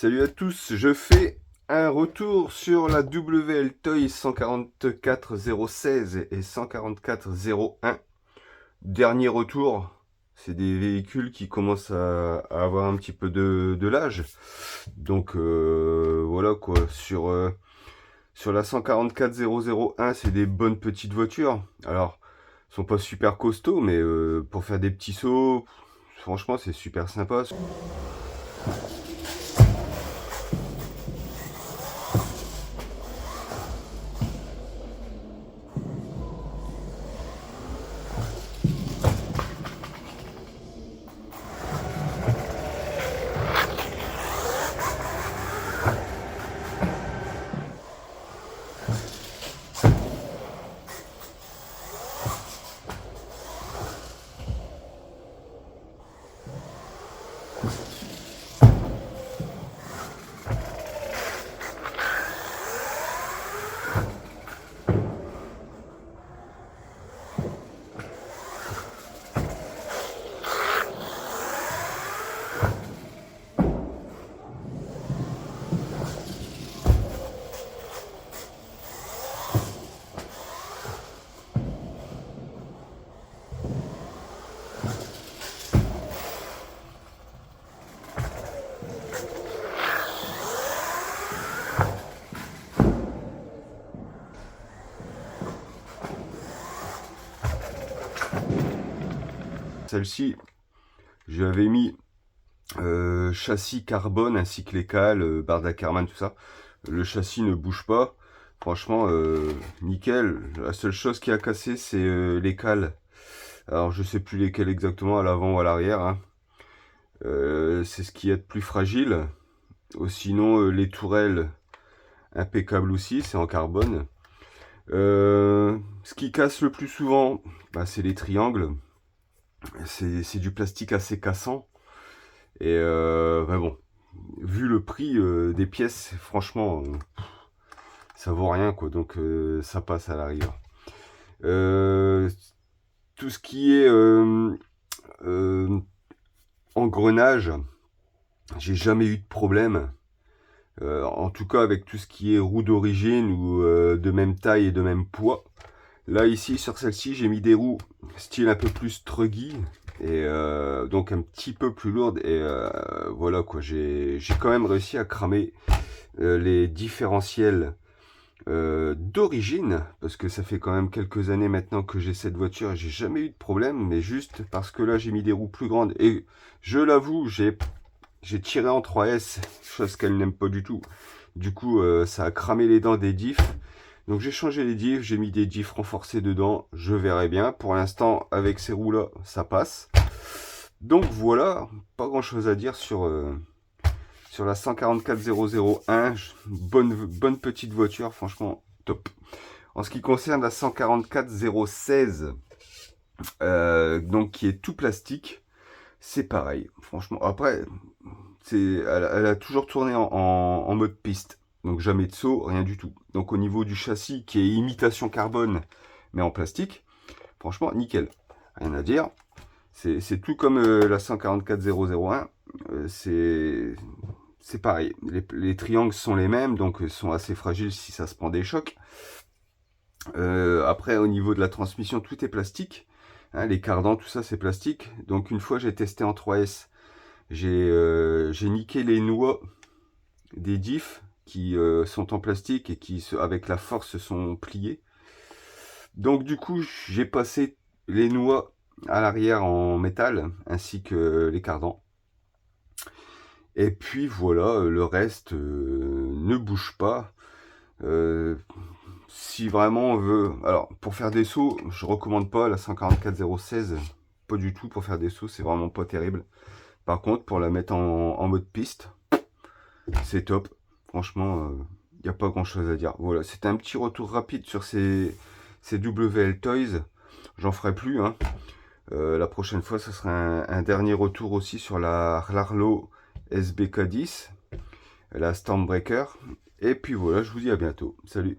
Salut à tous, je fais un retour sur la WL Toy 144016 et 144001. Dernier retour, c'est des véhicules qui commencent à avoir un petit peu de l'âge. Donc voilà quoi, sur la 144001, c'est des bonnes petites voitures. Alors, elles sont pas super costauds, mais pour faire des petits sauts, franchement c'est super sympa. Celle-ci, je lui avais mis châssis carbone ainsi que les cales, barre d'Ackerman, tout ça. Le châssis ne bouge pas. Franchement, nickel. La seule chose qui a cassé, c'est les cales. Alors, je sais plus lesquelles exactement, à l'avant ou à l'arrière, hein. C'est ce qui est de plus fragile. Sinon, les tourelles, impeccables aussi, c'est en carbone. Ce qui casse le plus souvent, bah, c'est les triangles. C'est du plastique assez cassant. Et bah bon, vu le prix des pièces, franchement, ça vaut rien quoi. Donc ça passe à la rigueur. Tout ce qui est engrenage, j'ai jamais eu de problème. En tout cas avec tout ce qui est roue d'origine ou de même taille et de même poids. Là ici sur celle-ci j'ai mis des roues style un peu plus truggy et donc un petit peu plus lourde et voilà quoi, j'ai quand même réussi à cramer les différentiels d'origine, parce que ça fait quand même quelques années maintenant que j'ai cette voiture et j'ai jamais eu de problème, mais juste parce que là j'ai mis des roues plus grandes et je l'avoue j'ai tiré en 3S, chose qu'elle n'aime pas du tout. Du coup ça a cramé les dents des diffs. Donc j'ai changé les diffs, j'ai mis des diffs renforcés dedans, je verrai bien. Pour l'instant, avec ces roues-là, ça passe. Donc voilà, pas grand-chose à dire sur la 144001. Bonne petite voiture, franchement, top. En ce qui concerne la 144016, donc qui est tout plastique, c'est pareil. Franchement, après, elle a toujours tourné en mode piste. Donc jamais de saut, rien du tout. Donc au niveau du châssis qui est imitation carbone mais en plastique, franchement nickel. Rien à dire. C'est tout comme la 144001. C'est pareil. Les triangles sont les mêmes, donc sont assez fragiles si ça se prend des chocs. Après au niveau de la transmission, tout est plastique. Hein, les cardans, tout ça c'est plastique. Donc une fois j'ai testé en 3S. J'ai niqué les noix des diffs qui sont en plastique et qui, avec la force, sont pliés. Donc du coup, j'ai passé les noix à l'arrière en métal, ainsi que les cardans. Et puis voilà, le reste ne bouge pas. Si vraiment on veut... Alors, pour faire des sauts, je recommande pas la 144016. Pas du tout pour faire des sauts, c'est vraiment pas terrible. Par contre, pour la mettre en mode piste, c'est top. Franchement, il n'y a pas grand chose à dire. Voilà, c'était un petit retour rapide sur ces WL Toys. J'en ferai plus, hein. La prochaine fois, ce sera un dernier retour aussi sur la Larlo SBK10, la Stormbreaker. Et puis voilà, je vous dis à bientôt. Salut!